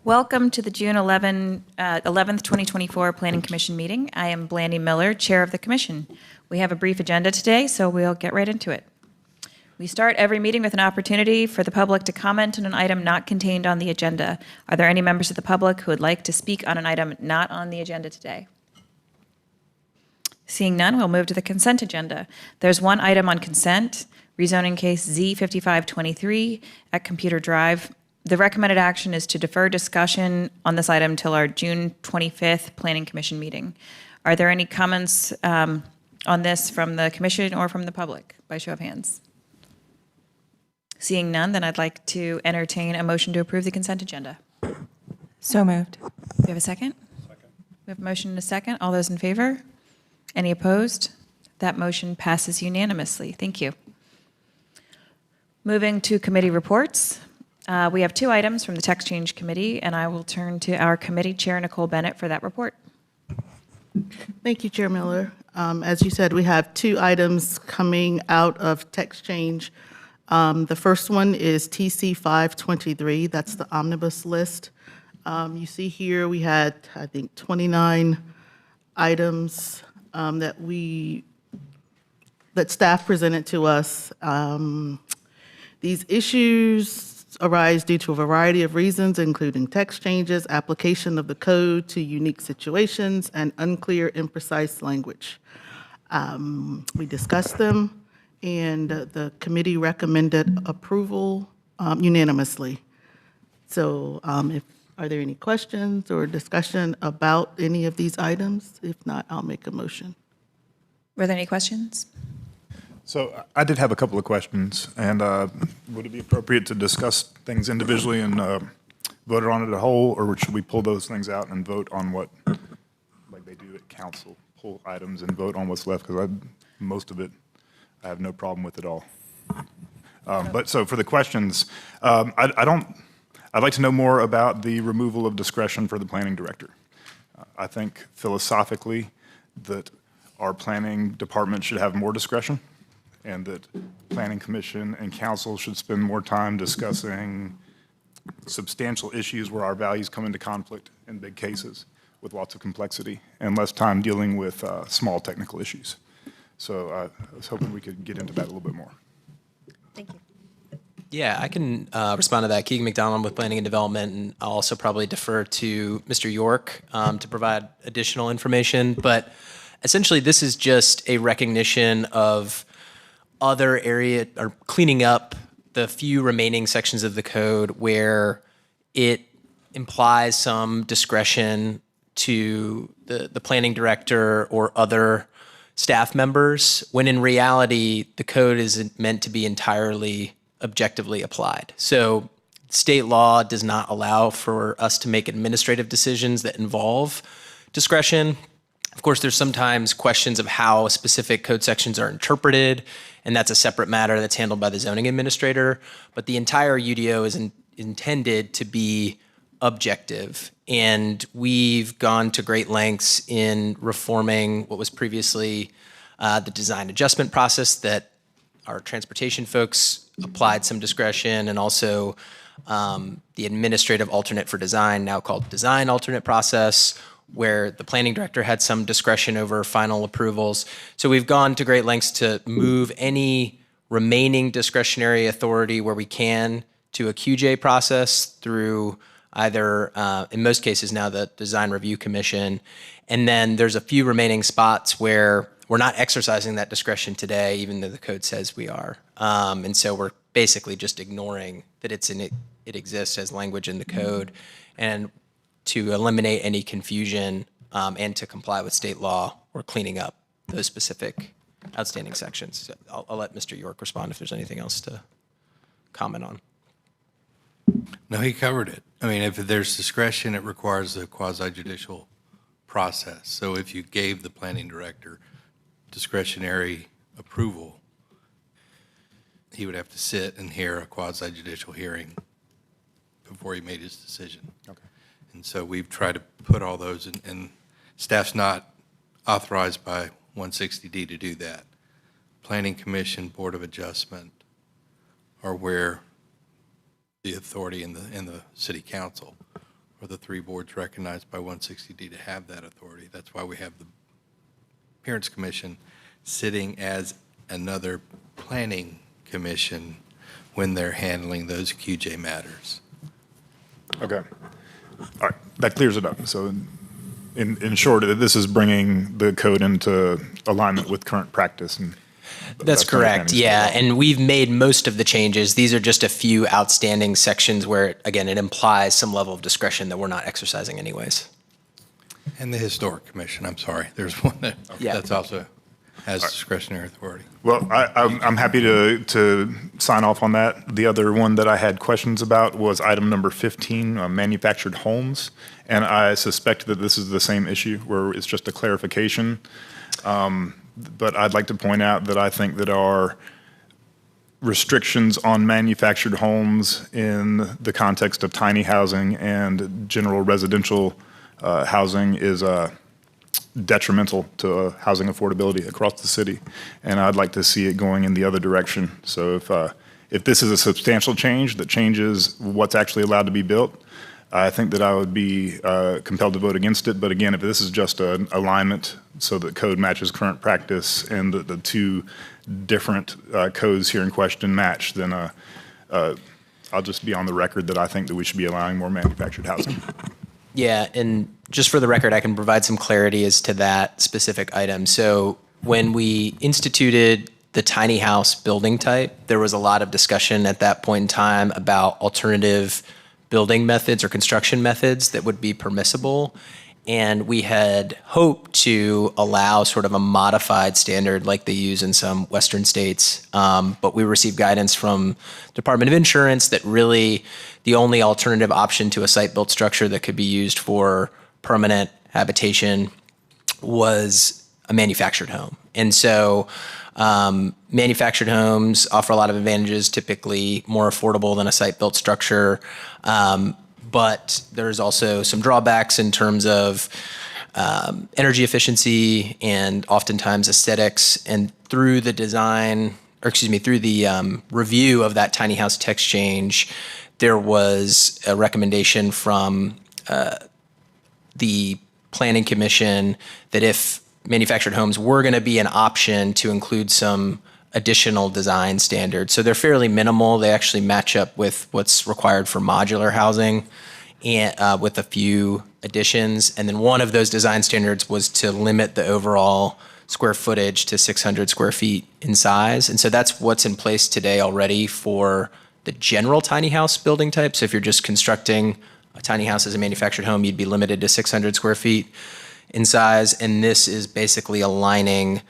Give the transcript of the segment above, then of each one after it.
Welcome to the June 11th, 2024 Planning Commission meeting. I am Blandy Miller, Chair of the Commission. We have a brief agenda today, so we'll get right into it. We start every meeting with an opportunity for the public to comment on an item not contained on the agenda. Are there any members of the public who would like to speak on an item not on the agenda today? Seeing none, we'll move to the consent agenda. There's one item on consent, rezoning case Z5523 at Computer Drive. The recommended action is to defer discussion on this item till our June 25th Planning Commission meeting. Are there any comments on this from the Commission or from the public, by show of hands? Seeing none, then I'd like to entertain a motion to approve the consent agenda. So moved. We have a second? Second. We have a motion and a second. All those in favor? Any opposed? That motion passes unanimously. Thank you. Moving to committee reports. We have two items from the Text Change Committee, and I will turn to our committee chair, Nicole Bennett, for that report. Thank you, Chair Miller. As you said, we have two items coming out of Text Change. The first one is TC 523. That's the omnibus list. You see here we had, I think, 29 items that staff presented to us. These issues arise due to a variety of reasons, including text changes, application of the code to unique situations, and unclear, imprecise language. We discussed them, and the committee recommended approval unanimously. So are there any questions or discussion about any of these items? If not, I'll make a motion. Were there any questions? So I did have a couple of questions, and would it be appropriate to discuss things individually and vote on it as a whole, or should we pull those things out and vote on what, like they do at council, pull items and vote on what's left? Because most of it, I have no problem with at all. But so for the questions, I'd like to know more about the removal of discretion for the planning director. I think philosophically that our planning department should have more discretion, and that Planning Commission and Council should spend more time discussing substantial issues where our values come into conflict in big cases with lots of complexity, and less time dealing with small technical issues. So I was hoping we could get into that a little bit more. Thank you. Yeah, I can respond to that. Keegan McDonald with Planning and Development, and I'll also probably defer to Mr. York to provide additional information. But essentially, this is just a recognition of other area, or cleaning up the few remaining sections of the code where it implies some discretion to the planning director or other staff members, when in reality, the code is meant to be entirely objectively applied. So state law does not allow for us to make administrative decisions that involve discretion. Of course, there's sometimes questions of how specific code sections are interpreted, and that's a separate matter that's handled by the zoning administrator. But the entire UDO is intended to be objective, and we've gone to great lengths in reforming what was previously the design adjustment process that our transportation folks applied some discretion, and also the administrative alternate for design, now called design alternate process, where the planning director had some discretion over final approvals. So we've gone to great lengths to move any remaining discretionary authority where we can to a QJ process through either, in most cases now, the Design Review Commission. And then there's a few remaining spots where we're not exercising that discretion today, even though the code says we are. And so we're basically just ignoring that it exists as language in the code. And to eliminate any confusion and to comply with state law, we're cleaning up those specific outstanding sections. So I'll let Mr. York respond if there's anything else to comment on. No, he covered it. I mean, if there's discretion, it requires a quasi-judicial process. So if you gave the planning director discretionary approval, he would have to sit and hear a quasi-judicial hearing before he made his decision. Okay. And so we've tried to put all those in, and staff's not authorized by 160D to do that. Planning Commission, Board of Adjustment are where the authority in the City Council or the three boards recognized by 160D to have that authority. That's why we have the Appearance Commission sitting as another planning commission when they're handling those QJ matters. Okay. All right, that clears it up. So in short, this is bringing the code into alignment with current practice. And That's correct, yeah. And we've made most of the changes. These are just a few outstanding sections where, again, it implies some level of discretion that we're not exercising anyways. And the Historic Commission, I'm sorry, there's one that Yeah. that's also has discretionary authority. Well, I'm happy to sign off on that. The other one that I had questions about was item number 15, manufactured homes. And I suspect that this is the same issue where it's just a clarification. But I'd like to point out that I think that our restrictions on manufactured homes in the context of tiny housing and general residential housing is detrimental to housing affordability across the city. And I'd like to see it going in the other direction. So if this is a substantial change that changes what's actually allowed to be built, I think that I would be compelled to vote against it. But again, if this is just an alignment so that code matches current practice and the two different codes here in question match, then I'll just be on the record that I think that we should be allowing more manufactured housing. Yeah, and just for the record, I can provide some clarity as to that specific item. So when we instituted the tiny house building type, there was a lot of discussion at that point in time about alternative building methods or construction methods that would be permissible. And we had hoped to allow sort of a modified standard like they use in some Western states. But we received guidance from Department of Insurance that really the only alternative option to a site-built structure that could be used for permanent habitation was a manufactured home. And so manufactured homes offer a lot of advantages, typically more affordable than a site-built structure. But there's also some drawbacks in terms of energy efficiency and oftentimes aesthetics. And through the design, or excuse me, through the review of that tiny house text change, there was a recommendation from the Planning Commission that if manufactured homes were going to be an option, to include some additional design standards. So they're fairly minimal. They actually match up with what's required for modular housing, and with a few additions. And then one of those design standards was to limit the overall square footage to 600 square feet in size. And so that's what's in place today already for the general tiny house building type. So if you're just constructing a tiny house as a manufactured home, you'd be limited to 600 square feet in size. And this is basically aligning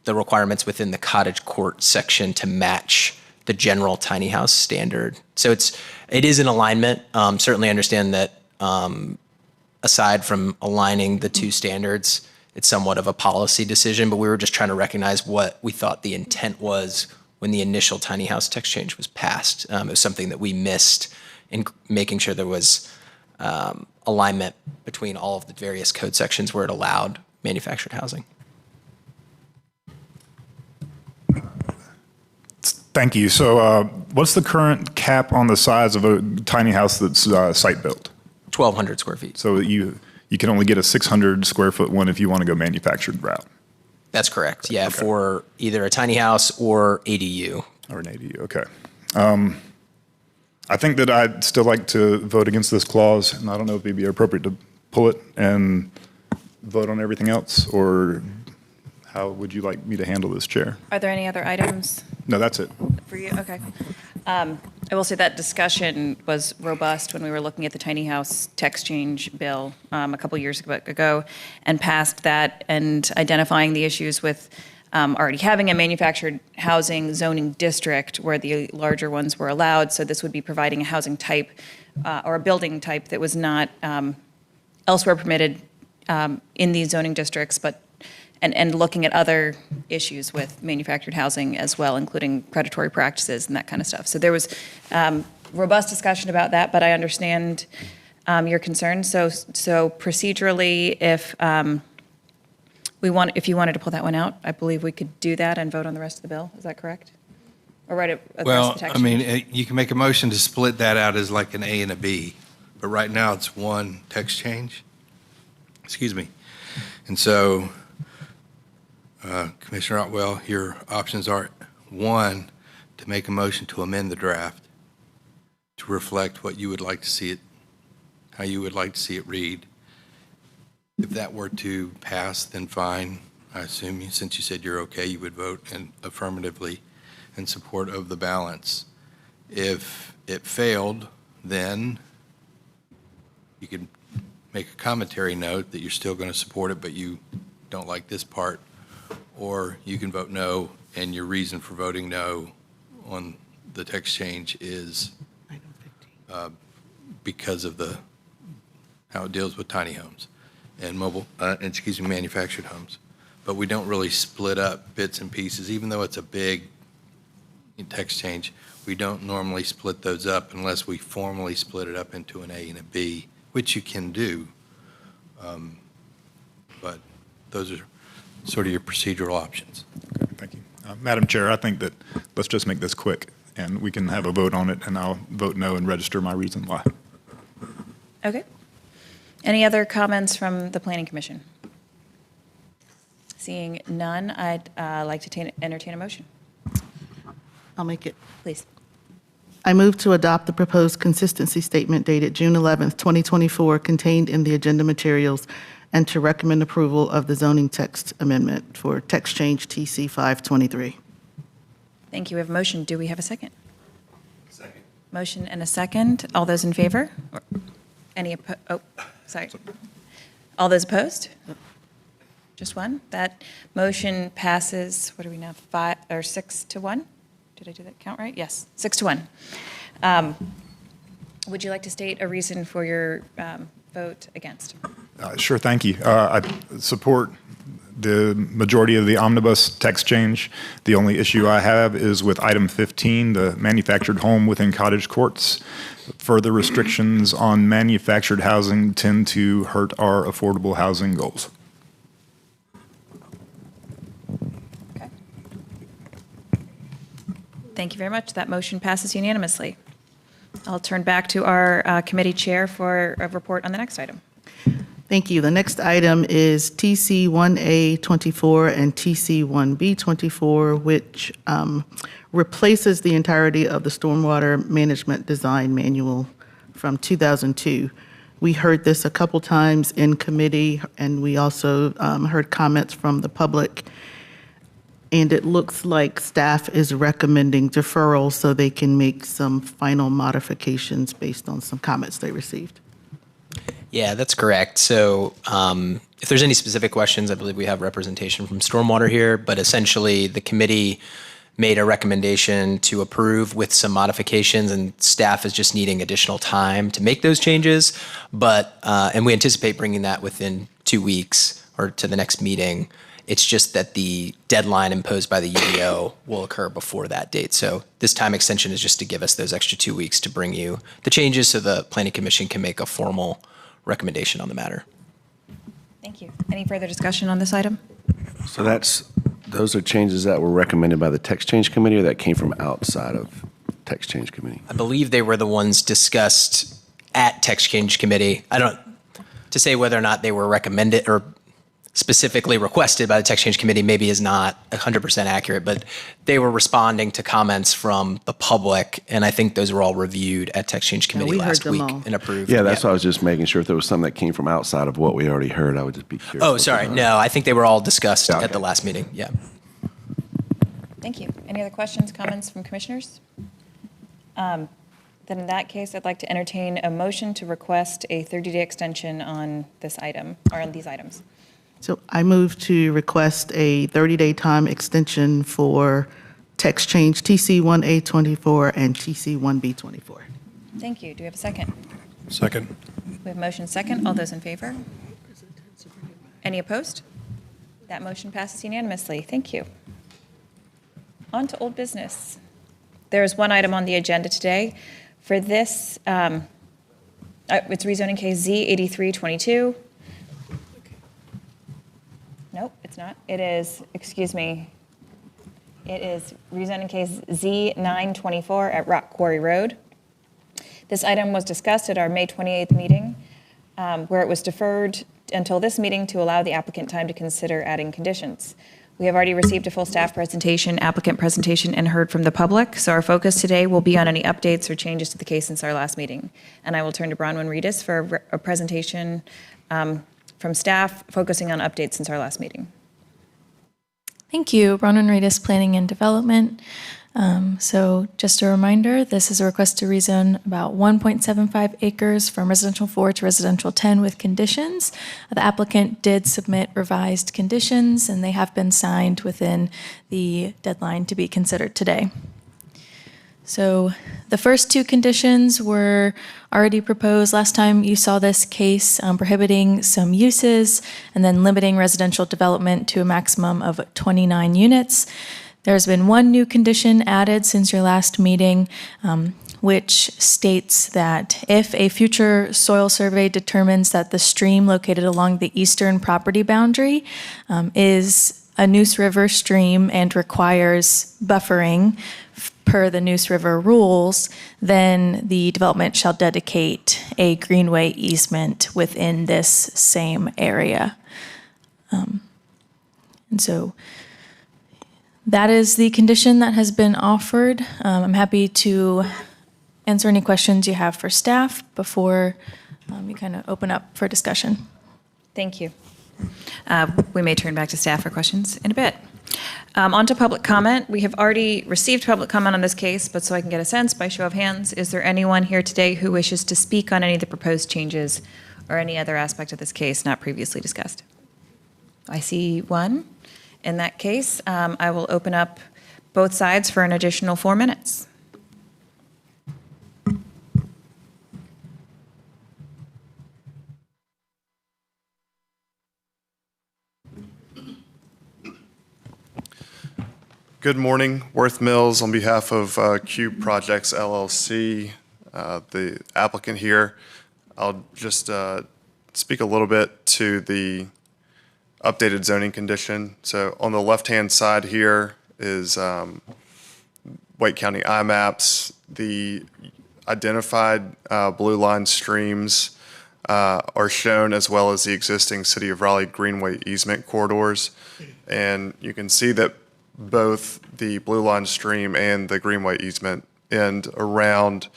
the requirements within the cottage court section to match the general tiny house standard. So it is in alignment. Certainly understand that aside from aligning the two standards, it's somewhat of a policy decision, but we were just trying to recognize what we thought the intent was when the initial tiny house text change was passed. It was something that we missed in making sure there was alignment between all of the various code sections where it allowed manufactured housing. Thank you. So what's the current cap on the size of a tiny house that's site-built? 1,200 square feet. So you can only get a 600 square foot one if you want to go manufactured route. That's correct. Yeah, Okay. for either a tiny house or ADU. Or an ADU, okay. I think that I'd still like to vote against this clause, and I don't know if it'd be appropriate to pull it and vote on everything else, or how would you like me to handle this, Chair? Are there any other items No, that's it. for you? Okay. I will say that discussion was robust when we were looking at the tiny house text change bill a couple years ago and passed that, and identifying the issues with already having a manufactured housing zoning district where the larger ones were allowed. So this would be providing a housing type or a building type that was not elsewhere permitted in these zoning districts, but and looking at other issues with manufactured housing as well, including predatory practices and that kind of stuff. So there was robust discussion about that, but I understand your concerns. So procedurally, if you wanted to pull that one out, I believe we could do that and vote on the rest of the bill. Is that correct? Or write it across Well, the text I mean, change? you can make a motion to split that out as like an A and a B. But right now, it's one text change. Excuse me. And so, Commissioner Otwell, your options are, one, to make a motion to amend the draft to reflect what you would like to see it, how you would like to see it read. If that were to pass, then fine. I assume, since you said you're okay, you would vote affirmatively in support of the balance. If it failed, then you could make a commentary note that you're still going to support it, but you don't like this part, or you can vote no, and your reason for voting no on the text change is because of how it deals with tiny homes and manufactured homes. But we don't really split up bits and pieces, even though it's a big text change. We don't normally split those up unless we formally split it up into an A and a B, which you can do. But those are sort of your procedural options. Okay, thank you. Madam Chair, I think that let's just make this quick, and we can have a vote on it, and I'll vote no and register my reason why. Okay. Any other comments from the Planning Commission? Seeing none, I'd like to entertain a motion. I'll make it. Please. I move to adopt the proposed consistency statement dated June 11th, 2024, contained in the agenda materials, and to recommend approval of the zoning text amendment for text change TC 523. Thank you. We have a motion. Do we have a second? Second. Motion and a second. All those in favor? Any sorry. All those opposed? Just one? That motion passes, what are we now, 6-1? Did I do that count right? Yes, 6-1. Would you like to state a reason for your vote against? Sure, thank you. I support the majority of the omnibus text change. The only issue I have is with item 15, the manufactured home within cottage courts. Further restrictions on manufactured housing tend to hurt our affordable housing goals. Okay. Thank you very much. That motion passes unanimously. I'll turn back to our committee chair for a report on the next item. Thank you. The next item is TC 1A24 and TC 1B24, which replaces the entirety of the Stormwater Management Design Manual from 2002. We heard this a couple times in committee, and we also heard comments from the public. And it looks like staff is recommending deferral so they can make some final modifications based on some comments they received. Yeah, that's correct. So if there's any specific questions, I believe we have representation from Stormwater here, but essentially the committee made a recommendation to approve with some modifications, and staff is just needing additional time to make those changes. But and we anticipate bringing that within 2 weeks or to the next meeting. It's just that the deadline imposed by the UDO will occur before that date. So this time extension is just to give us those extra 2 weeks to bring you the changes so the Planning Commission can make a formal recommendation on the matter. Thank you. Any further discussion on this item? So those are changes that were recommended by the text change committee, or that came from outside of text change committee? I believe they were the ones discussed at text change committee. To say whether or not they were recommended or specifically requested by the text change committee maybe is not 100% accurate, but they were responding to comments from the public, and I think those were all reviewed at text change committee we heard last them week all. and approved. Yeah, that's why I was just making sure if there was something that came from outside of what we already heard, I would just be curious. Oh, sorry. No, I think they were all discussed Okay. at the last meeting. Yeah. Thank you. Any other questions, comments from commissioners? Then in that case, I'd like to entertain a motion to request a 30-day extension on this item, or on these items. So I move to request a 30-day time extension for text change TC 1A24 and TC 1B24. Thank you. Do we have a second? Second. We have motion second. All those in favor? Any opposed? That motion passes unanimously. Thank you. On to old business. There is one item on the agenda today. For this, it's rezoning case Z8322. Nope, it's not. It is, excuse me, it is rezoning case Z924 at Rock Quarry Road. This item was discussed at our May 28th meeting, where it was deferred until this meeting to allow the applicant time to consider adding conditions. We have already received a full staff presentation, applicant presentation, and heard from the public, so our focus today will be on any updates or changes to the case since our last meeting. And I will turn to Bronwyn Reedus for a presentation from staff focusing on updates since our last meeting. Thank you. Bronwyn Reedus, Planning and Development. So just a reminder, this is a request to rezone about 1.75 acres from residential 4 to residential 10 with conditions. The applicant did submit revised conditions, and they have been signed within the deadline to be considered today. So the first two conditions were already proposed last time you saw this case, prohibiting some uses and then limiting residential development to a maximum of 29 units. There's been one new condition added since your last meeting, which states that if a future soil survey determines that the stream located along the eastern property boundary is a Neuse River stream and requires buffering per the Neuse River rules, then the development shall dedicate a greenway easement within this same area. And so that is the condition that has been offered. I'm happy to answer any questions you have for staff before you kind of open up for discussion. Thank you. We may turn back to staff for questions in a bit. On to public comment. We have already received public comment on this case, but so I can get a sense by show of hands, is there anyone here today who wishes to speak on any of the proposed changes or any other aspect of this case not previously discussed? I see one. In that case, I will open up both sides for an additional 4 minutes. Good morning, Worth Mills on behalf of Cube Projects LLC, the applicant here. I'll just speak a little bit to the updated zoning condition. So on the left-hand side here is Wake County IMAPs. The identified blue line streams are shown, as well as the existing City of Raleigh Greenway easement corridors. And you can see that both the blue line stream and the Greenway easement end around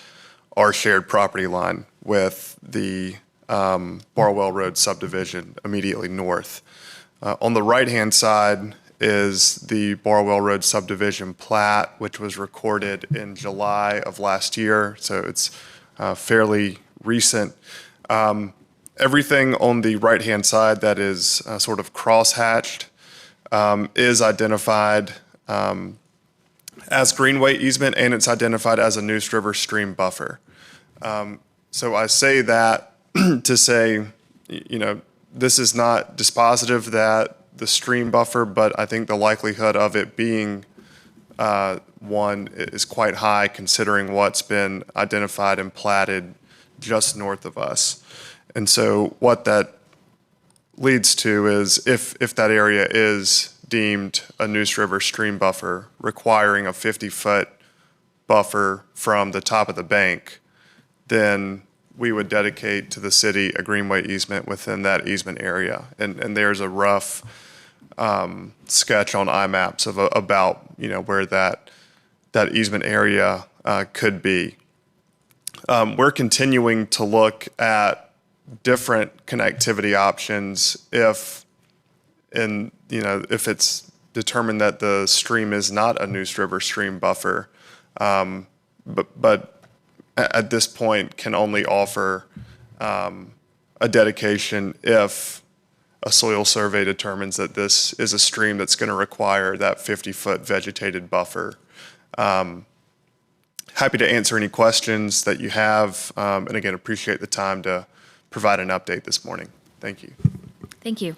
our shared property line with the Barwell Road subdivision immediately north. On the right-hand side is the Barwell Road subdivision plat, which was recorded in July of last year, so it's fairly recent. Everything on the right-hand side that is sort of cross-hatched is identified as Greenway easement, and it's identified as a Neuse River stream buffer. So I say that to say, you know, this is not dispositive that the stream buffer, but I think the likelihood of it being one is quite high, considering what's been identified and platted just north of us. And so what that leads to is if that area is deemed a Neuse River stream buffer, requiring a 50-foot buffer from the top of the bank, then we would dedicate to the city a greenway easement within that easement area. And there's a rough sketch on IMAPs of about, you know, where that easement area could be. We're continuing to look at different connectivity options if it's determined that the stream is not a Neuse River stream buffer, but at this point can only offer a dedication if a soil survey determines that this is a stream that's going to require that 50-foot vegetated buffer. Happy to answer any questions that you have, and again, appreciate the time to provide an update this morning. Thank you. Thank you.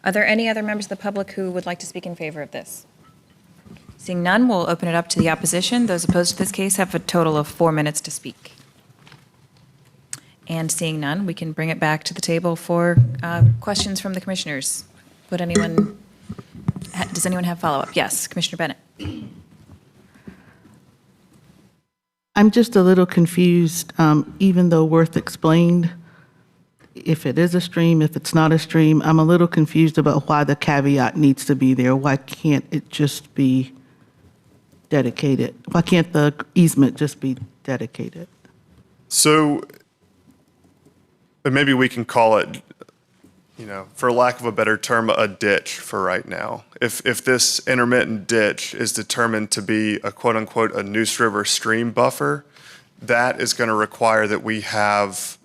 Are there any other members of the public who would like to speak in favor of this? Seeing none, we'll open it up to the opposition. Those opposed to this case have a total of 4 minutes to speak. And seeing none, we can bring it back to the table for questions from the commissioners. Does anyone have follow-up? Yes, Commissioner Bennett. I'm just a little confused, even though Worth explained if it is a stream, if it's not a stream. I'm a little confused about why the caveat needs to be there. Why can't it just be dedicated? Why can't the easement just be dedicated? So maybe we can call it, for lack of a better term, a ditch for right now. If this intermittent ditch is determined to be a quote unquote a Neuse River stream buffer, that is going to require that we have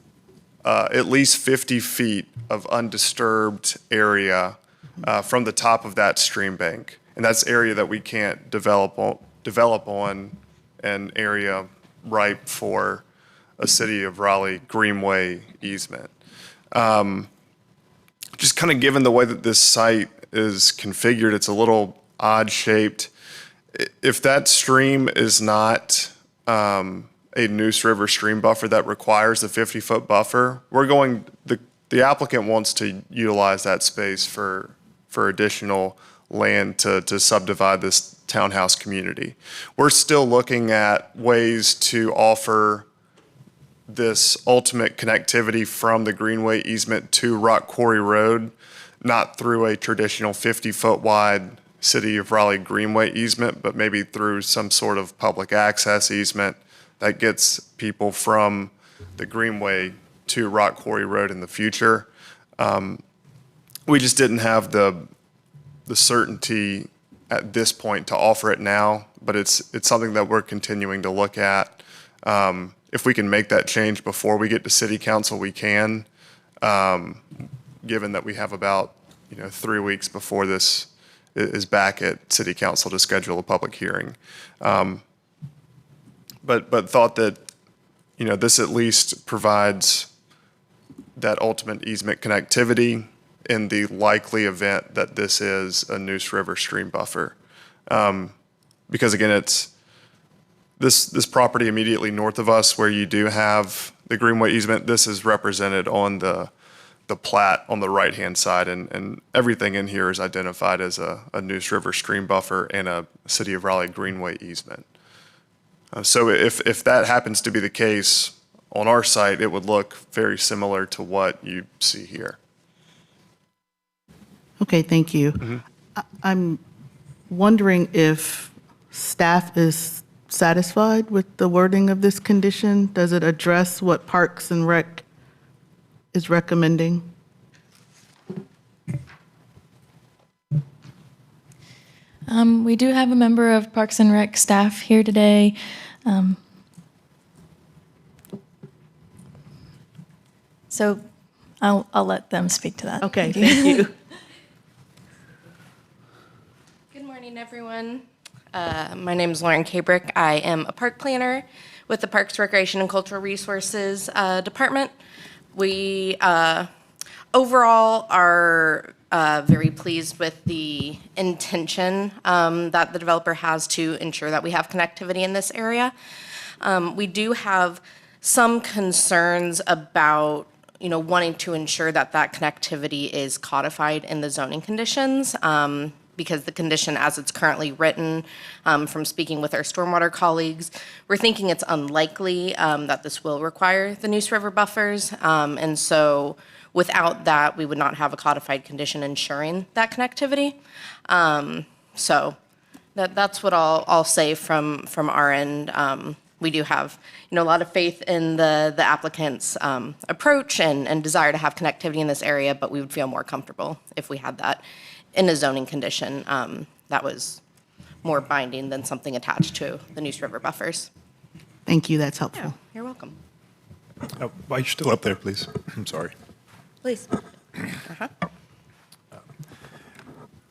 at least 50 feet of undisturbed area from the top of that stream bank. And that's area that we can't develop on an area ripe for a City of Raleigh Greenway easement. Just kind of given the way that this site is configured, it's a little odd shaped. If that stream is not a Neuse River stream buffer that requires the 50-foot buffer, the applicant wants to utilize that space for additional land to subdivide this townhouse community. We're still looking at ways to offer this ultimate connectivity from the Greenway easement to Rock Quarry Road, not through a traditional 50-foot wide City of Raleigh Greenway easement, but maybe through some sort of public access easement that gets people from the Greenway to Rock Quarry Road in the future. We just didn't have the certainty at this point to offer it now, but it's something that we're continuing to look at. If we can make that change before we get to City Council, we can, given that we have about 3 weeks before this is back at City Council to schedule a public hearing. But thought that this at least provides that ultimate easement connectivity in the likely event that this is a Neuse River stream buffer. Because again, it's this property immediately north of us where you do have the Greenway easement. This is represented on the plat on the right-hand side, and everything in here is identified as a Neuse River stream buffer and a City of Raleigh Greenway easement. So if that happens to be the case on our site, it would look very similar to what you see here. Okay, thank you. I'm wondering if staff is satisfied with the wording of this condition? Does it address what Parks and Rec is recommending? We do have a member of Parks and Rec staff here today. So I'll let them speak to that. Okay, thank you. Good morning, everyone. My name is Lauren Kabrick. I am a park planner with the Parks, Recreation, and Cultural Resources Department. We overall are very pleased with the intention that the developer has to ensure that we have connectivity in this area. We do have some concerns about wanting to ensure that that connectivity is codified in the zoning conditions. Because the condition as it's currently written, from speaking with our stormwater colleagues, we're thinking it's unlikely that this will require the Neuse River buffers. And so without that, we would not have a codified condition ensuring that connectivity. So that's what I'll say from our end. We do have a lot of faith in the applicant's approach and desire to have connectivity in this area, but we would feel more comfortable if we had that in a zoning condition that was more binding than something attached to the Neuse River buffers. Thank you, that's helpful. You're welcome. While you're still up there, please. I'm sorry. Please.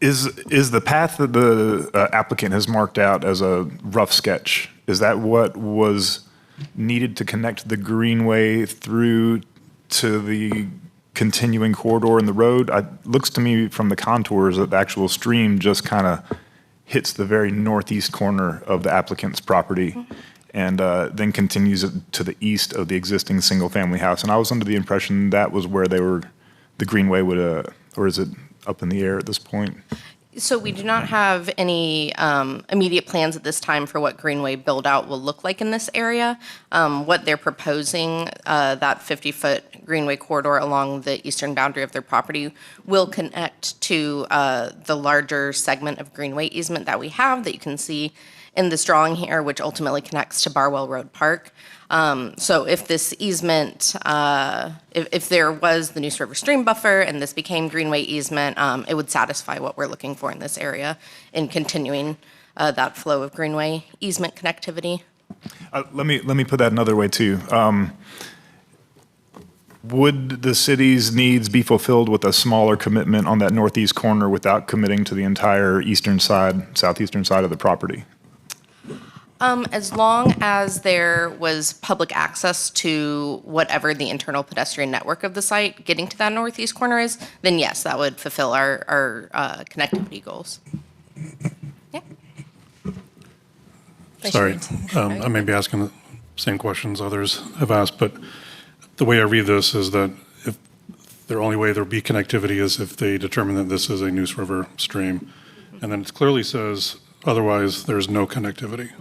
Is the path that the applicant has marked out as a rough sketch, is that what was needed to connect the Greenway through to the continuing corridor in the road? It looks to me from the contours that the actual stream just kind of hits the very northeast corner of the applicant's property and then continues to the east of the existing single-family house. And I was under the impression that was where the Greenway would, or is it up in the air at this point? So we do not have any immediate plans at this time for what greenway build-out will look like in this area. What they're proposing, that 50-foot greenway corridor along the eastern boundary of their property will connect to the larger segment of greenway easement that we have that you can see in this drawing here, which ultimately connects to Barwell Road Park. So if this easement, if there was the Neuse River Stream Buffer and this became greenway easement, it would satisfy what we're looking for in this area in continuing that flow of greenway easement connectivity. Let me put that another way too. Would the city's needs be fulfilled with a smaller commitment on that northeast corner without committing to the entire eastern side, southeastern side of the property? As long as there was public access to whatever the internal pedestrian network of the site getting to that northeast corner is, then yes, that would fulfill our connectivity goals. Yeah. Sorry, I may be asking the same questions others have asked, but the way I read this is that if the only way there'll be connectivity is if they determine that this is a Neuse River stream. And then it clearly says, otherwise, there's no connectivity.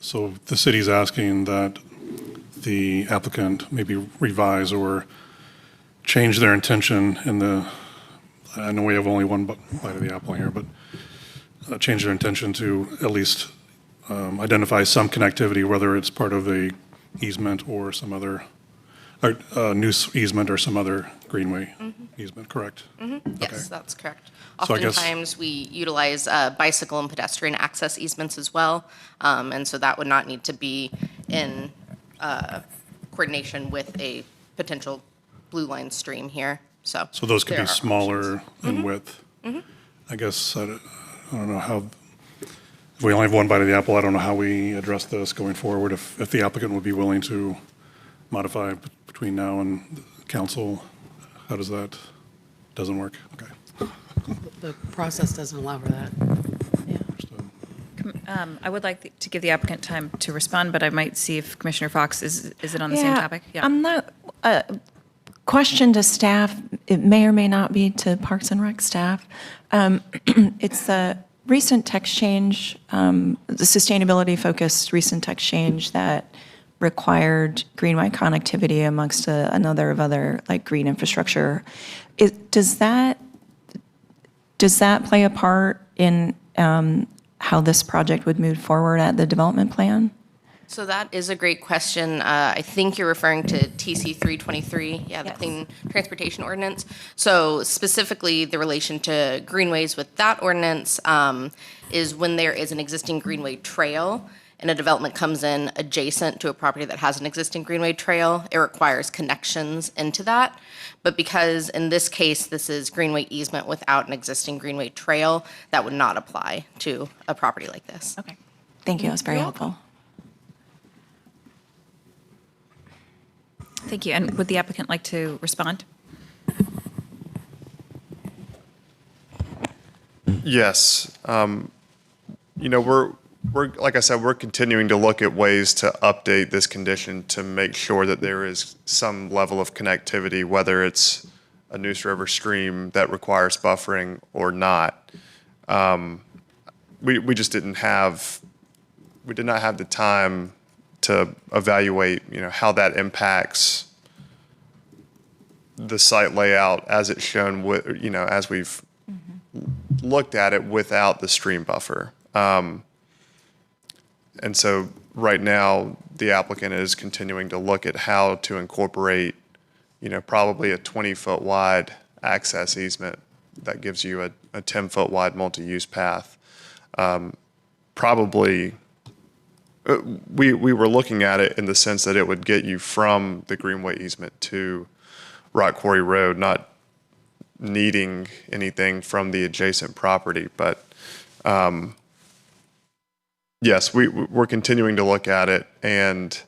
So the city's asking that the applicant maybe revise or change their intention in the, I know we have only one bite of the apple here, but change their intention to at least identify some connectivity, whether it's part of a easement or some other, Neuse easement or some other greenway easement, correct? Yes, that's correct. So I guess- Oftentimes, we utilize bicycle and pedestrian access easements as well, and so that would not need to be in coordination with a potential blue line stream here, so. So those could there be are smaller in width. I guess, I don't know how, if we only have one bite of the apple, I don't know how we address this going forward. If the applicant would be willing to modify between now and council, how does that, doesn't work? Okay. The process doesn't allow for that. I would like to give the applicant time to respond, but I might see if Commissioner Fox, is it on the same topic? Yeah. I'm not, question to staff, it may or may not be to Parks and Rec staff. It's a recent text change, the sustainability-focused recent text change that required greenway connectivity amongst another of other, like, green infrastructure. Does that play a part in how this project would move forward at the development plan? So that is a great question. I think you're referring to TC 323, the Clean Transportation Ordinance. So specifically, the relation to greenways with that ordinance is when there is an existing greenway trail and a development comes in adjacent to a property that has an existing greenway trail, it requires connections into that. But because in this case, this is greenway easement without an existing greenway trail, that would not apply to a property like this. Okay. Thank you, that was very helpful. Thank you. And would the applicant like to respond? Yes. We're like I said, we're continuing to look at ways to update this condition to make sure that there is some level of connectivity, whether it's a Neuse River stream that requires buffering or not. We just did not have the time to evaluate, how that impacts the site layout as it's shown, as we've looked at it without the stream buffer. And so right now, the applicant is continuing to look at how to incorporate, probably a 20-foot wide access easement that gives you a 10-foot wide multi-use path. Probably, we were looking at it in the sense that it would get you from the Greenway easement to Rock Quarry Road, not needing anything from the adjacent property. But yes, we're continuing to look at it and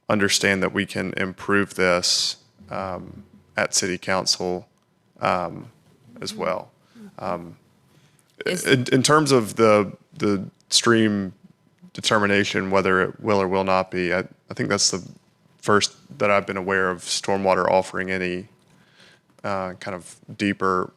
understand that we can improve this at City Council as well. In terms of the stream determination, whether it will or will not be, I think that's the first that I've been aware of stormwater offering any kind of deeper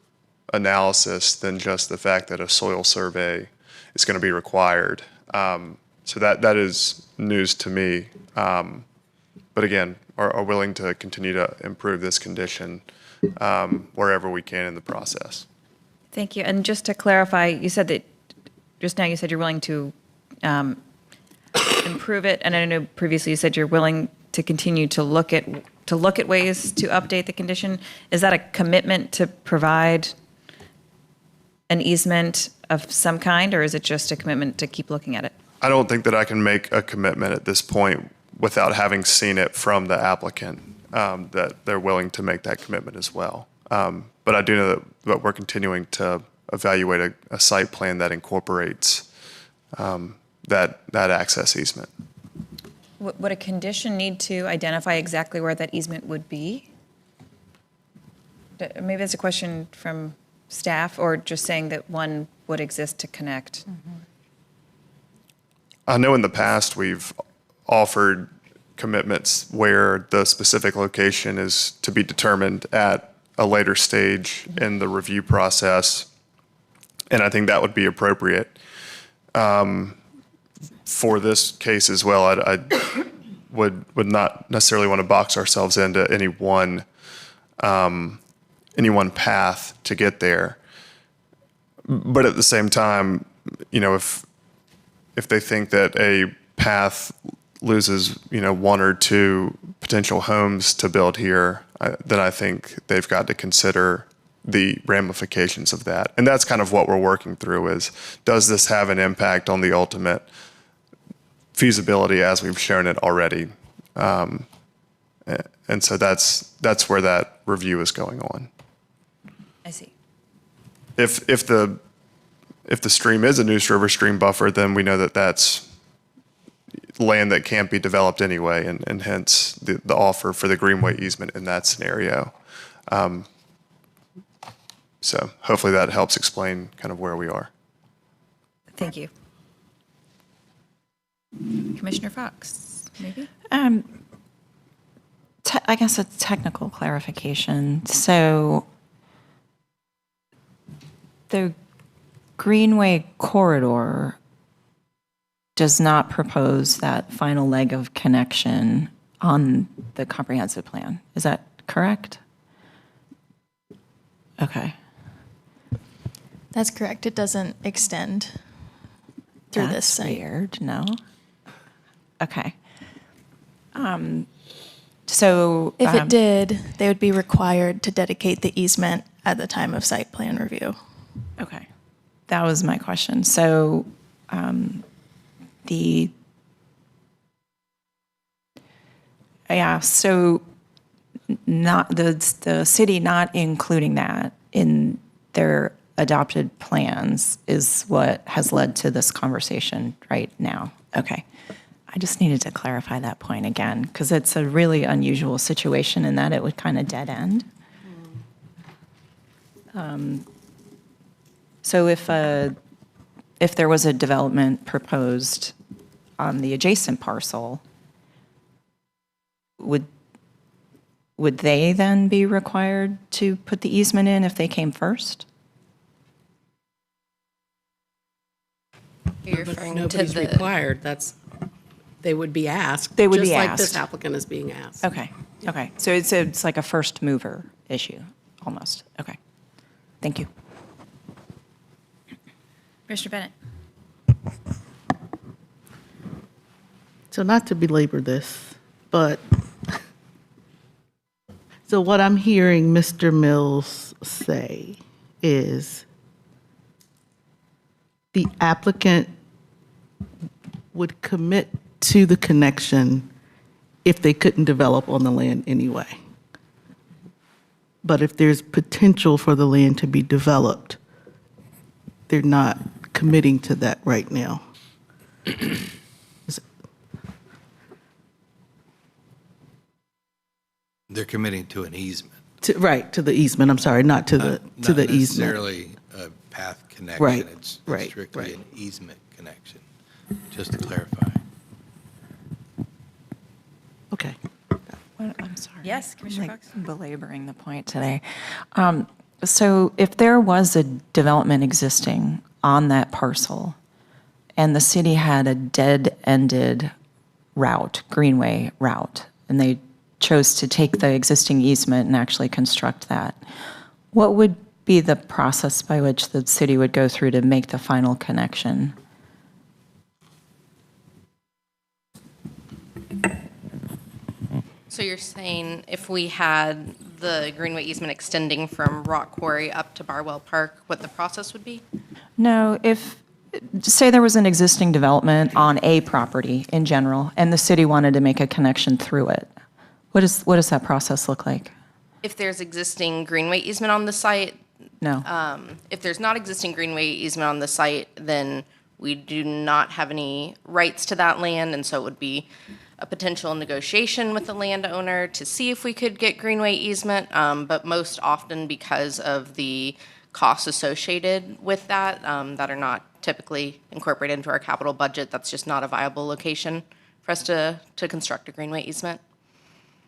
analysis than just the fact that a soil survey is going to be required. So that is news to me. But again, are willing to continue to improve this condition wherever we can in the process. Thank you. And just to clarify, you said that, just now you said you're willing to improve it, and I know previously you said you're willing to continue to look at ways to update the condition. Is that a commitment to provide an easement of some kind, or is it just a commitment to keep looking at it? I don't think that I can make a commitment at this point without having seen it from the applicant, that they're willing to make that commitment as well. But I do know that we're continuing to evaluate a site plan that incorporates that access easement. Would a condition need to identify exactly where that easement would be? Maybe that's a question from staff, or just saying that one would exist to connect. I know in the past we've offered commitments where the specific location is to be determined at a later stage in the review process, and I think that would be appropriate. For this case as well, I would not necessarily want to box ourselves into any one path to get there. But at the same time, if they think that a path loses, one or two potential homes to build here, then I think they've got to consider the ramifications of that. And that's kind of what we're working through is, does this have an impact on the ultimate feasibility as we've shown it already? And so that's where that review is going on. I see. If the stream is a Neuse River stream buffer, then we know that that's land that can't be developed anyway, and hence the offer for the greenway easement in that scenario. So hopefully that helps explain kind of where we are. Thank you. Commissioner Fox, maybe? I guess a technical clarification. So the Greenway corridor does not propose that final leg of connection on the comprehensive plan. Is that correct? Okay. That's correct. It doesn't extend through this site. Weird, no? Okay. So If it did, they would be required to dedicate the easement at the time of site plan review. okay, that was my question. So so not the city not including that in their adopted plans is what has led to this conversation right now. Okay. I just needed to clarify that point again, because it's a really unusual situation in that it would kind of dead end. So if there was a development proposed on the adjacent parcel, would they then be required to put the easement in if they came first? You're But referring to nobody's the, required, they would be asked. They would be Just like this asked. applicant is being asked. Okay, okay. So it's like a first mover issue, almost. Okay. Thank you. Commissioner Bennett? So not to belabor this, but so what I'm hearing Mr. Mills say is the applicant would commit to the connection if they couldn't develop on the land anyway. But if there's potential for the land to be developed, they're not committing to that right now. They're committing to an easement. Right, to the easement, I'm sorry, not to the easement. Not necessarily a path connection. Right, It's right, strictly right. an easement connection, just to clarify. Okay. I'm sorry. Yes, Commissioner Like Fox? belaboring the point today. So if there was a development existing on that parcel and the city had a dead-ended route, greenway route, and they chose to take the existing easement and actually construct that, what would be the process by which the city would go through to make the final connection? So you're saying if we had the greenway easement extending from Rock Quarry up to Barwell Park, what the process would be? No, say there was an existing development on a property in general, and the city wanted to make a connection through it, what does that process look like? If there's existing greenway easement on the site, No. if there's not existing greenway easement on the site, then we do not have any rights to that land, and so it would be a potential negotiation with the landowner to see if we could get greenway easement, but most often because of the costs associated with that that are not typically incorporated into our capital budget, that's just not a viable location for us to construct a greenway easement.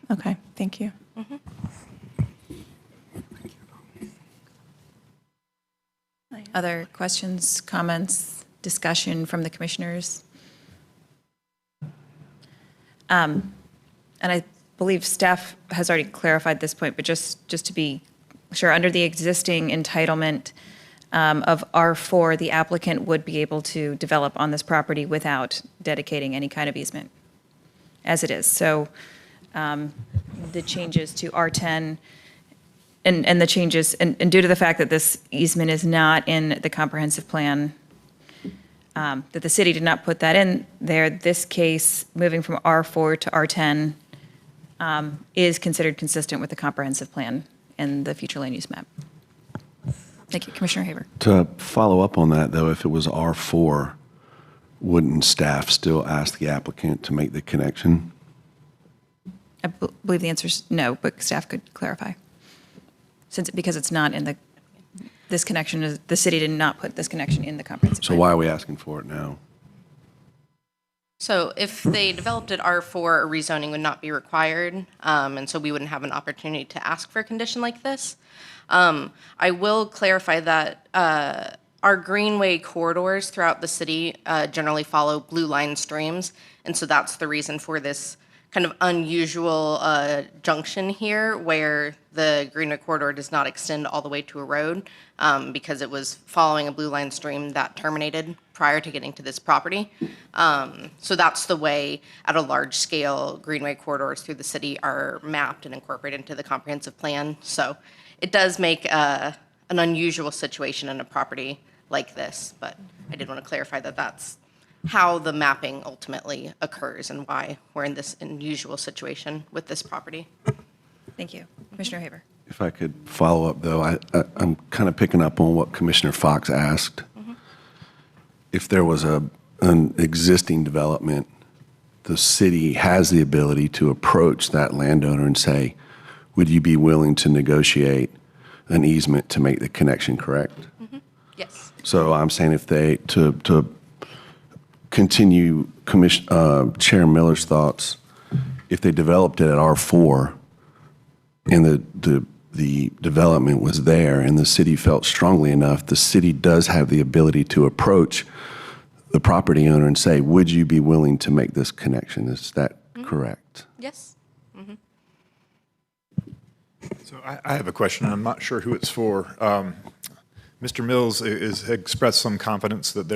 Okay, thank you. Other questions, comments, discussion from the commissioners? And I believe staff has already clarified this point, but just to be sure, under the existing entitlement of R4, the applicant would be able to develop on this property without dedicating any kind of easement, as it is. So the changes to R10 and the changes, and due to the fact that this easement is not in the comprehensive plan, that the city did not put that in there, this case, moving from R4 to R10, is considered consistent with the comprehensive plan and the future land use map. Thank you, Commissioner Haber. To follow up on that, though, if it was R4, wouldn't staff still ask the applicant to make the connection? I believe the answer is no, but staff could clarify. Because it's not in this connection, the city did not put this connection in the comprehensive So plan. why are we asking for it now? So if they developed at R4, a rezoning would not be required, and so we wouldn't have an opportunity to ask for a condition like this. I will clarify that our greenway corridors throughout the city generally follow blue line streams, and so that's the reason for this kind of unusual junction here where the greenway corridor does not extend all the way to a road because it was following a blue line stream that terminated prior to getting to this property. So that's the way at a large scale greenway corridors through the city are mapped and incorporated into the comprehensive plan. So it does make an unusual situation in a property like this, but I did want to clarify that that's how the mapping ultimately occurs and why we're in this unusual situation with this property. Thank you. Commissioner Haber. If I could follow up, though, I'm kind of picking up on what Commissioner Fox asked. If there was an existing development, the city has the ability to approach that landowner and say, would you be willing to negotiate an easement to make the connection, correct? Yes. So I'm saying if they, to continue Chair Miller's thoughts, if they developed it at R4 and the development was there and the city felt strongly enough, the city does have the ability to approach the property owner and say, would you be willing to make this connection? Is that correct? Yes. So I have a question, and I'm not sure who it's for. Mr. Mills has expressed some confidence that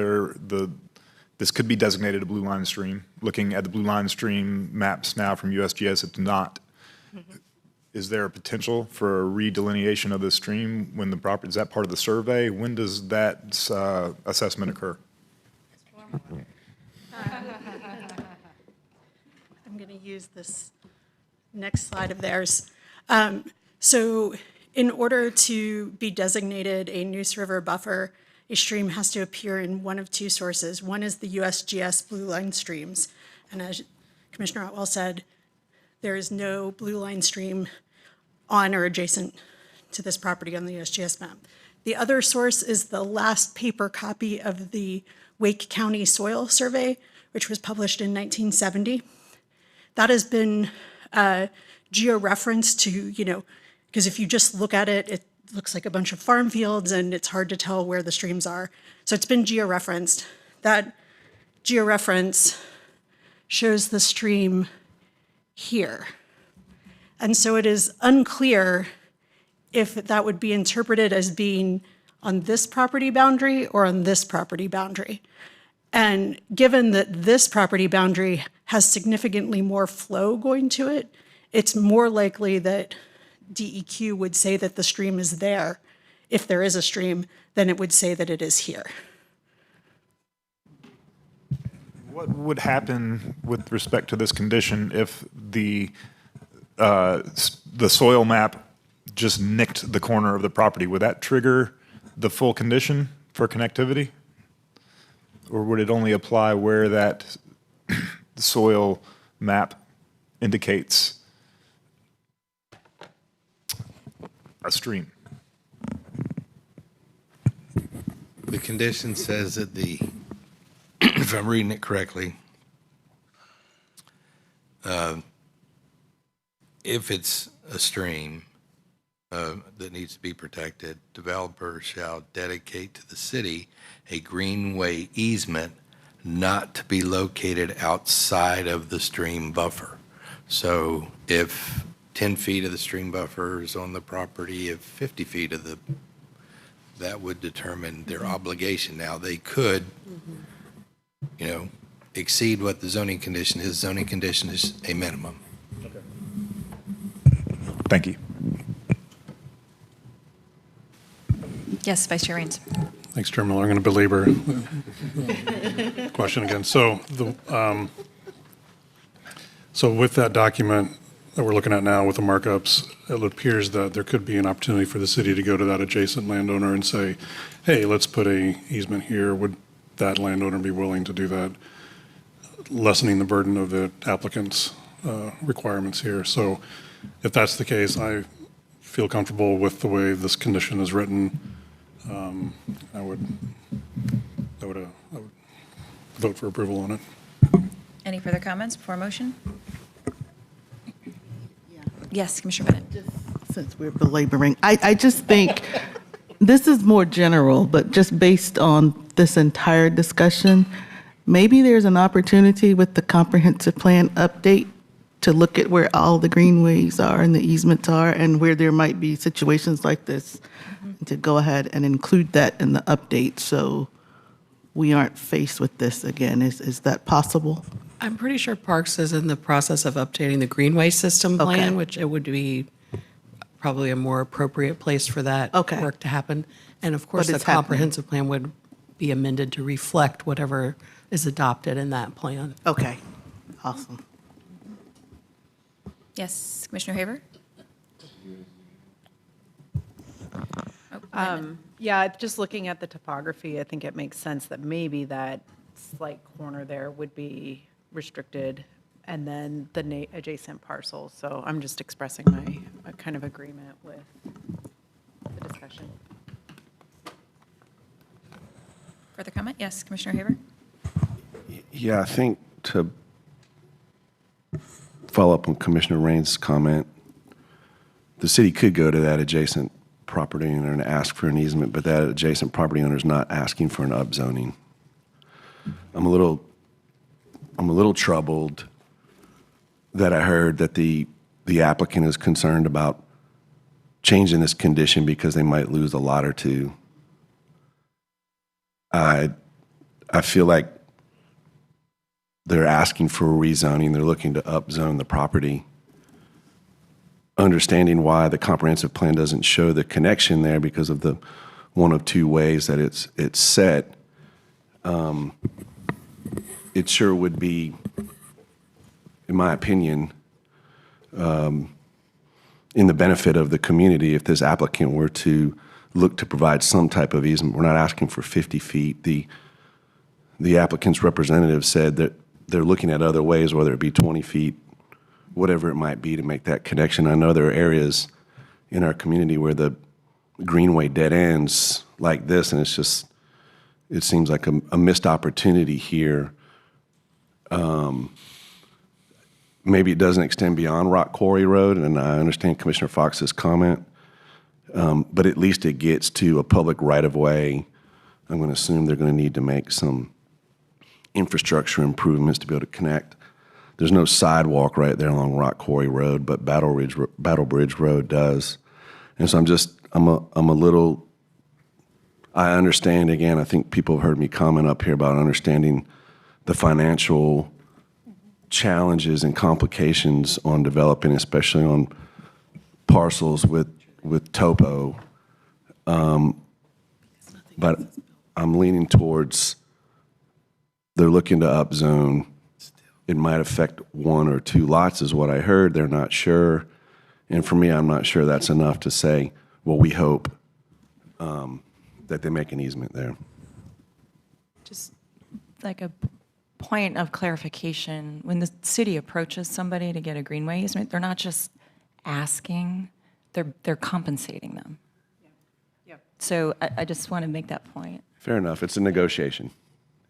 this could be designated a blue line stream. Looking at the blue line stream maps now from USGS, it's not. Is there a potential for a redelineation of the stream when the property, is that part of the survey? When does that assessment occur? I'm going to use this next slide of theirs. So in order to be designated a Neuse River buffer, a stream has to appear in one of two sources. One is the USGS blue line streams. And as Commissioner Otwell said, there is no blue line stream on or adjacent to this property on the USGS map. The other source is the last paper copy of the Wake County Soil Survey, which was published in 1970. That has been geo-referenced to, because if you just look at it, looks like a bunch of farm fields, and it's hard to tell where the streams are. So it's been georeferenced. That georeference shows the stream here. And so it is unclear if that would be interpreted as being on this property boundary or on this property boundary. And given that this property boundary has significantly more flow going to it, it's more likely that DEQ would say that the stream is there, if there is a stream, than it would say that it is here. What would happen with respect to this condition if the soil map just nicked the corner of the property? Would that trigger the full condition for connectivity? Or would it only apply where that soil map indicates a stream? The condition says that if I'm reading it correctly, if it's a stream that needs to be protected, developer shall dedicate to the city a greenway easement not to be located outside of the stream buffer. So if 10 feet of the stream buffer is on the property, if 50 feet of that would determine their obligation. Now, they could, exceed what the zoning condition is. Zoning condition is a minimum. Thank you. Yes, Vice Chair Raines. Thanks, Chair Miller. I'm going to belabor the question again. So with that document that we're looking at now with the markups, it appears that there could be an opportunity for the city to go to that adjacent landowner and say, hey, let's put a easement here. Would that landowner be willing to do that, lessening the burden of the applicant's requirements here? So if that's the case, I feel comfortable with the way this condition is written. I would vote for approval on it. Any further comments before motion? Yes, Commissioner Bennett. Since we're belaboring, I just think this is more general, but just based on this entire discussion, maybe there's an opportunity with the comprehensive plan update to look at where all the greenways are and the easements are and where there might be situations like this, to go ahead and include that in the update so we aren't faced with this again. Is that possible? I'm pretty sure Parks is in the process of updating the Greenway System Plan, Okay. which it would be probably a more appropriate place for that Okay. work to happen. And of course, But the it's happening. comprehensive plan would be amended to reflect whatever is adopted in that plan. Okay, awesome. Yes, Commissioner Haver? Yeah, just looking at the topography, I think it makes sense that maybe that slight corner there would be restricted, and then the adjacent parcels. So I'm just expressing my kind of agreement with the discussion. Further comment? Yes, Commissioner Haver? Yeah, I think to follow up on Commissioner Raines' comment, the city could go to that adjacent property owner and ask for an easement, but that adjacent property owner is not asking for an upzoning. I'm a little troubled that I heard that the applicant is concerned about changing this condition because they might lose a lot or two. I feel like they're asking for a rezoning. They're looking to upzone the property. Understanding why the comprehensive plan doesn't show the connection there because of the one of two ways that it's set, it sure would be, in my opinion, in the benefit of the community if this applicant were to look to provide some type of easement. We're not asking for 50 feet. The applicant's representative said that they're looking at other ways, whether it be 20 feet, whatever it might be, to make that connection. I know there are areas in our community where the greenway dead ends like this, and it seems like a missed opportunity here. Maybe it doesn't extend beyond Rock Quarry Road, and I understand Commissioner Fox's comment. But at least it gets to a public right-of-way. I'm going to assume they're going to need to make some infrastructure improvements to be able to connect. There's no sidewalk right there along Rock Quarry Road, but Battle Bridge Road does. And so I'm a little, I understand, again, I think people have heard me comment up here about understanding the financial challenges and complications on developing, especially on parcels with topo. But I'm leaning towards they're looking to upzone. It might affect 1 or 2 lots is what I heard. They're not sure. And for me, I'm not sure that's enough to say, well, we hope that they make an easement there. Just like a point of clarification, when the city approaches somebody to get a greenway easement, they're not just asking, they're compensating them. So I just want to make that point. Fair enough. It's a negotiation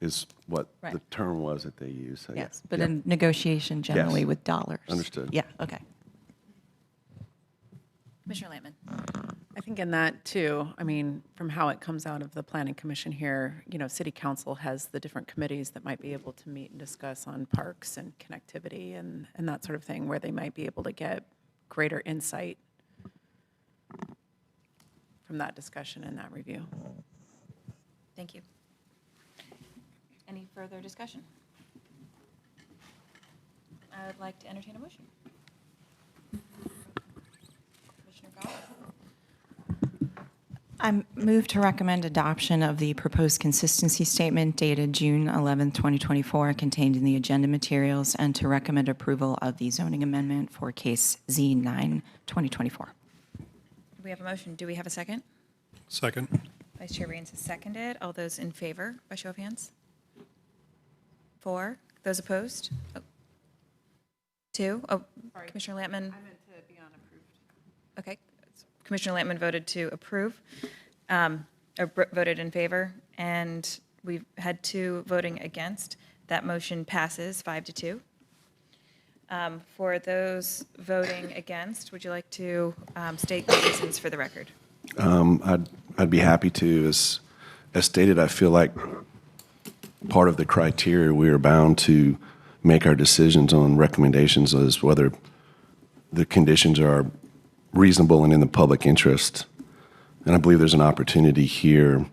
is what Right. the term was that they use. So Yes, but yeah. a negotiation generally Yes. with dollars. Understood. Yeah, okay. Commissioner Lampman. I think in that too, I mean, from how it comes out of the planning commission here, city council has the different committees that might be able to meet and discuss on parks and connectivity and that sort of thing, where they might be able to get greater insight from that discussion and that review. Thank you. Any further discussion? I would like to entertain a motion. Commissioner Goff? I move to recommend adoption of the proposed consistency statement dated June 11th, 2024, contained in the agenda materials, and to recommend approval of the zoning amendment for case Z9, 2024. We have a motion. Do we have a second? Second. Vice Chair Reigns has seconded. All those in favor, by show of hands? 4. Those opposed? 2. Oh, Commissioner Lampman. I meant to be on approved. Okay. Commissioner Lampman voted to approve, voted in favor, and we've had 2 voting against. That motion passes 5-2. For those voting against, would you like to state the reasons for the record? I'd be happy to. As stated, I feel like part of the criteria we are bound to make our decisions on recommendations is whether the conditions are reasonable and in the public interest. And I believe there's an opportunity here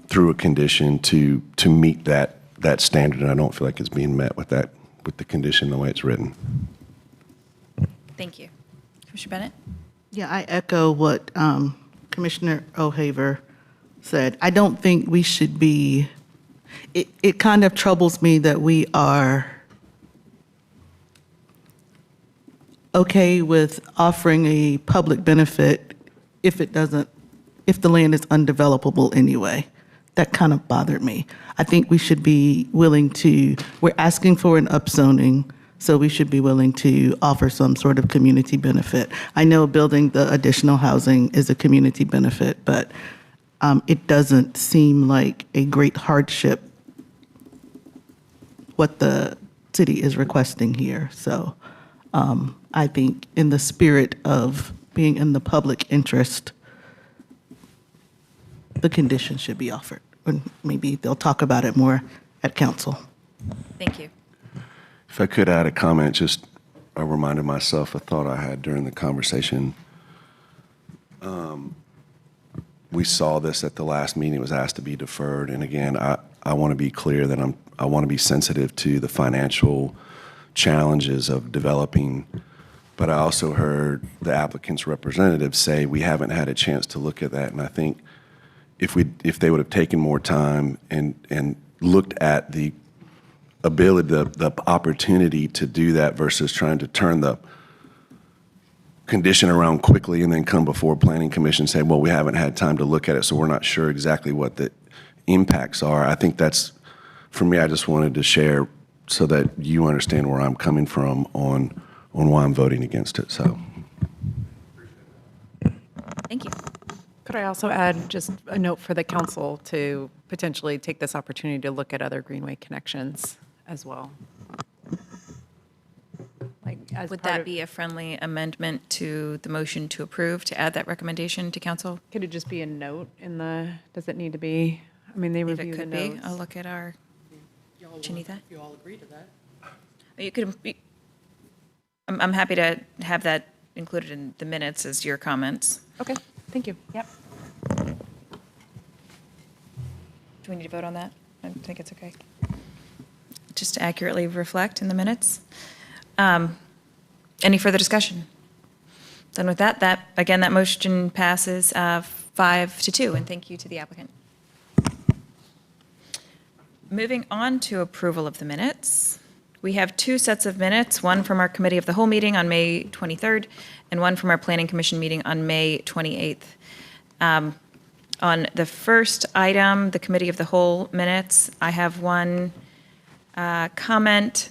through a condition to meet that standard, and I don't feel like it's being met with the condition the way it's written. Thank you. Commissioner Bennett? Yeah, I echo what Commissioner O'Haver said. I don't think we should be, it kind of troubles me that we are okay with offering a public benefit if the land is undevelopable anyway. That kind of bothered me. I think we should be willing to, we're asking for an upzoning, so we should be willing to offer some sort of community benefit. I know building the additional housing is a community benefit, but it doesn't seem like a great hardship what the city is requesting here. So I think in the spirit of being in the public interest, the condition should be offered. And maybe they'll talk about it more at council. Thank you. If I could add a comment, just I reminded myself a thought I had during the conversation. We saw this at the last meeting. It was asked to be deferred. And again, I want to be clear that I want to be sensitive to the financial challenges of developing. But I also heard the applicant's representative say we haven't had a chance to look at that. And I think if they would have taken more time and looked at the ability, the opportunity to do that versus trying to turn the condition around quickly and then come before Planning Commission and say, well, we haven't had time to look at it, so we're not sure exactly what the impacts are. I think that's, for me, I just wanted to share so that you understand where I'm coming from on why I'm voting against it. So, Thank you. Could I also add just a note for the council to potentially take this opportunity to look at other greenway connections as well? Like as Would part that of- be a friendly amendment to the motion to approve, to add that recommendation to council? Could it just be a note in the, does it need to be, I mean, they If review it the could be, notes. I'll look at our, Janita? You all agree to that? You could, I'm happy to have that included in the minutes as your comments. Okay, thank you. Yep. Do we need to vote on that? I think it's okay. Just to accurately reflect in the minutes. Any further discussion? Then with that, again, that motion passes 5-2, and thank you to the applicant. Moving on to approval of the minutes. We have two sets of minutes, one from our Committee of the Whole meeting on May 23rd, and one from our Planning Commission meeting on May 28th. On the first item, the Committee of the Whole minutes, I have one comment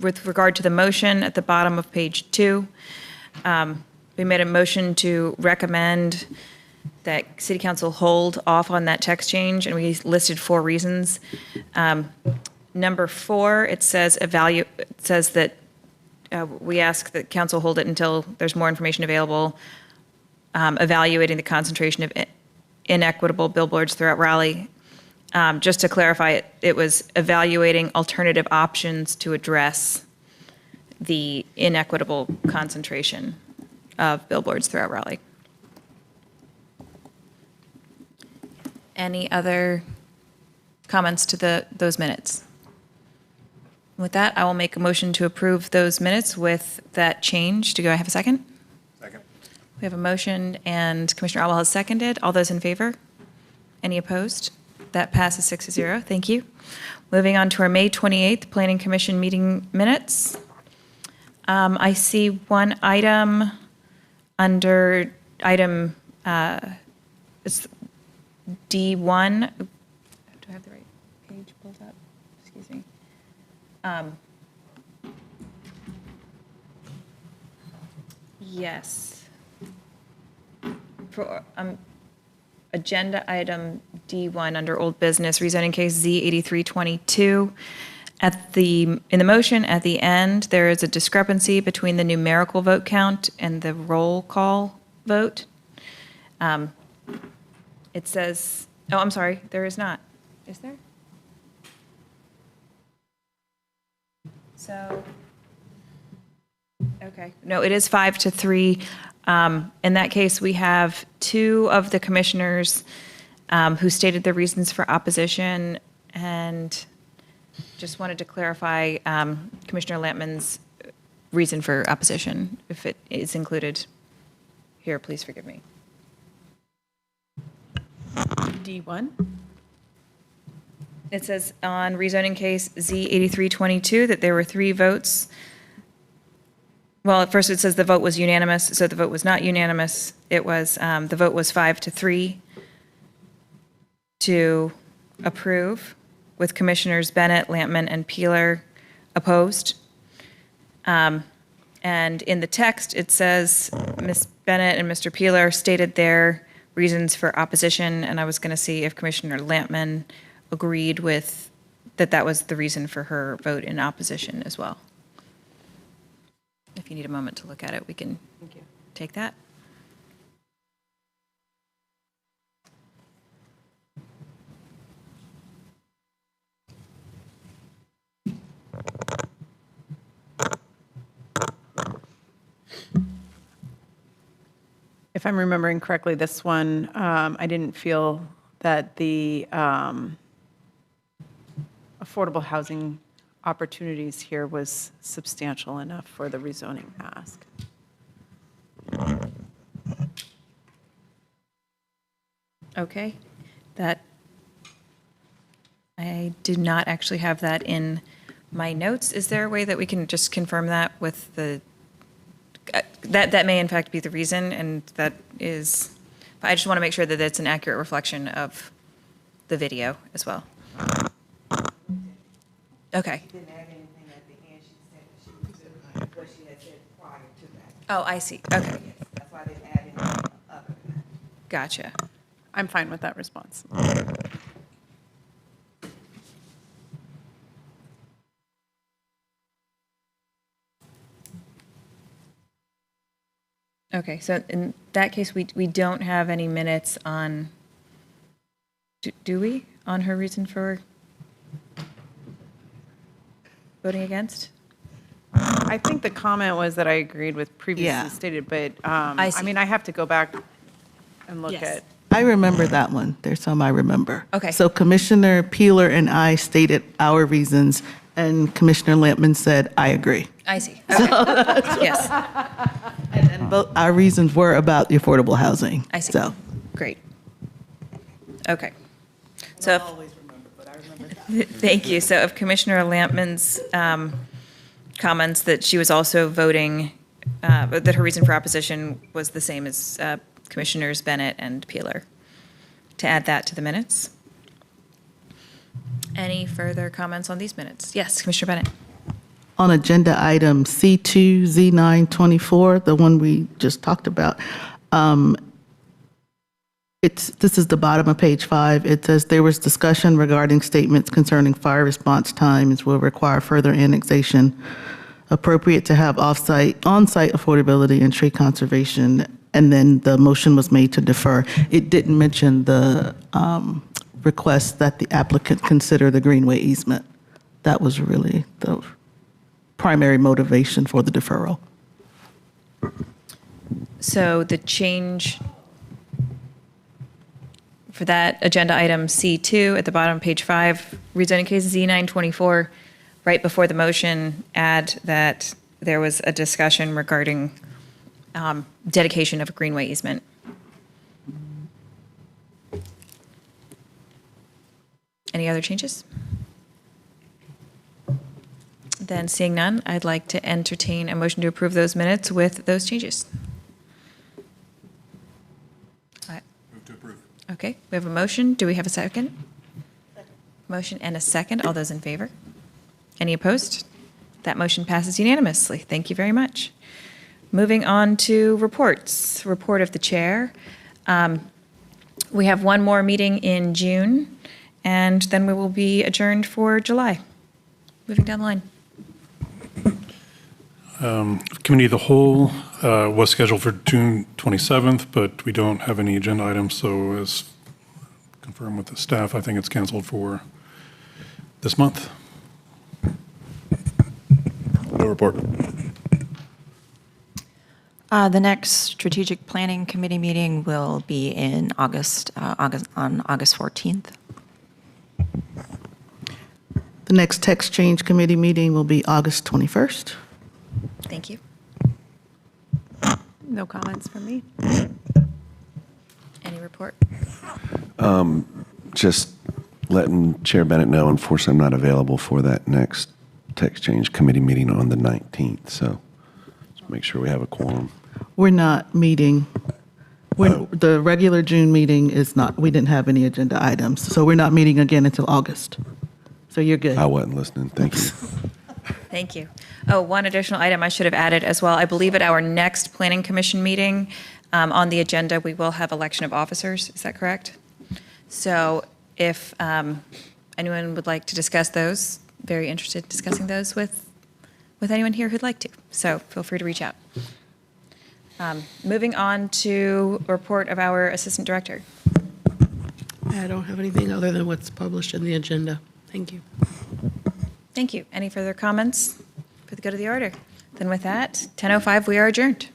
with regard to the motion at the bottom of page 2. We made a motion to recommend that City Council hold off on that text change, and we listed 4 reasons. Number 4, it says that we ask that council hold it until there's more information available, evaluating the concentration of inequitable billboards throughout Raleigh. Just to clarify, it was evaluating alternative options to address the inequitable concentration of billboards throughout Raleigh. Any other comments to those minutes? With that, I will make a motion to approve those minutes with that change. Do I have a second? Second. We have a motion, and Commissioner Alwell has seconded. All those in favor? Any opposed? That passes 6-0. Thank you. Moving on to our May 28th Planning Commission meeting minutes. I see one item under item it's D1. Do I have the right page pulled up? Excuse me. Yes. For agenda item D1 under old business, rezoning case Z8322. In the motion at the end, there is a discrepancy between the numerical vote count and the roll call vote. It says, oh, I'm sorry, there is not. Is there? So, okay. No, it is 5-3. In that case, we have 2 of the commissioners who stated their reasons for opposition, and just wanted to clarify Commissioner Lampman's reason for opposition. If it is included here, please forgive me. D1? It says on rezoning case Z8322 that there were 3 votes. Well, at first it says the vote was unanimous, so the vote was not unanimous. It was, the vote was 5-3 to approve, with Commissioners Bennett, Lampman, and Peeler opposed. And in the text, it says Ms. Bennett and Mr. Peeler stated their reasons for opposition, and I was going to see if Commissioner Lampman agreed with that was the reason for her vote in opposition as well. If you need a moment to look at it, we can take that. If I'm remembering correctly, this one, I didn't feel that the affordable housing opportunities here was substantial enough for the rezoning ask. Okay, that, I did not actually have that in my notes. Is there a way that we can just confirm that with the, that may in fact be the reason, and that is, I just want to make sure that it's an accurate reflection of the video as well. Okay. Didn't add anything at the end. She said she was what she had said prior to that. Oh, I see. Okay. Yes, that's why I didn't add anything other than that. Gotcha. I'm fine with that response. Okay, so in that case, we don't have any minutes on, do we, on her reason for voting against? I think the comment was that I agreed with Yeah. previously stated, but I see. I mean, I have to go back and look Yes. at. I remember that one. There's some I remember. Okay. So Commissioner Peeler and I stated our reasons, and Commissioner Lampman said, I agree. I see. Okay. Yes, And both our reasons were about the affordable housing. I see. So, Great. Okay. So, thank you. So if Commissioner Lampman's comments that she was also voting, that her reason for opposition was the same as Commissioners Bennett and Peeler, to add that to the minutes. Any further comments on these minutes? Yes, Commissioner Bennett. on agenda item C2, Z924, the one we just talked about, this is the bottom of page 5. It says there was discussion regarding statements concerning fire response times will require further annexation, appropriate to have on-site affordability and tree conservation, and then the motion was made to defer. It didn't mention the request that the applicant consider the greenway easement. That was really the primary motivation for the deferral. So the change for that agenda item C2 at the bottom of page 5, rezoning case Z924, right before the motion, add that there was a discussion regarding dedication of a greenway easement. Any other changes? Then seeing none, I'd like to entertain a motion to approve those minutes with those changes. Move to approve. Okay, we have a motion. Do we have a second? Motion and a second. All those in favor? Any opposed? That motion passes unanimously. Thank you very much. Moving on to reports. Report of the chair. We have one more meeting in June, and then we will be adjourned for July. Moving down the line. Committee of the Whole was scheduled for June 27th, but we don't have any agenda items, so as confirmed with the staff, I think it's canceled for this month. No report. The next Strategic Planning Committee meeting will be in August, on August 14th. The next Text Change Committee meeting will be August 21st. Thank you. No comments from me. Any report? Just letting Chair Bennett know, unfortunately, I'm not available for that next Text Change Committee meeting on the 19th, so just make sure we have a quorum. We're not meeting, the regular June meeting is not, we didn't have any agenda items, so we're not meeting again until August. So you're good. I wasn't listening, thank you. Thank you. Oh, one additional item I should have added as well. I believe at our next Planning Commission meeting, on the agenda, we will have election of officers. Is that correct? So if anyone would like to discuss those, very interested in discussing those with anyone here who'd like to. So feel free to reach out. Moving on to report of our Assistant Director. I don't have anything other than what's published in the agenda. Thank you. Thank you. Any further comments for the good of the order? Then with that, 10:05, we are adjourned.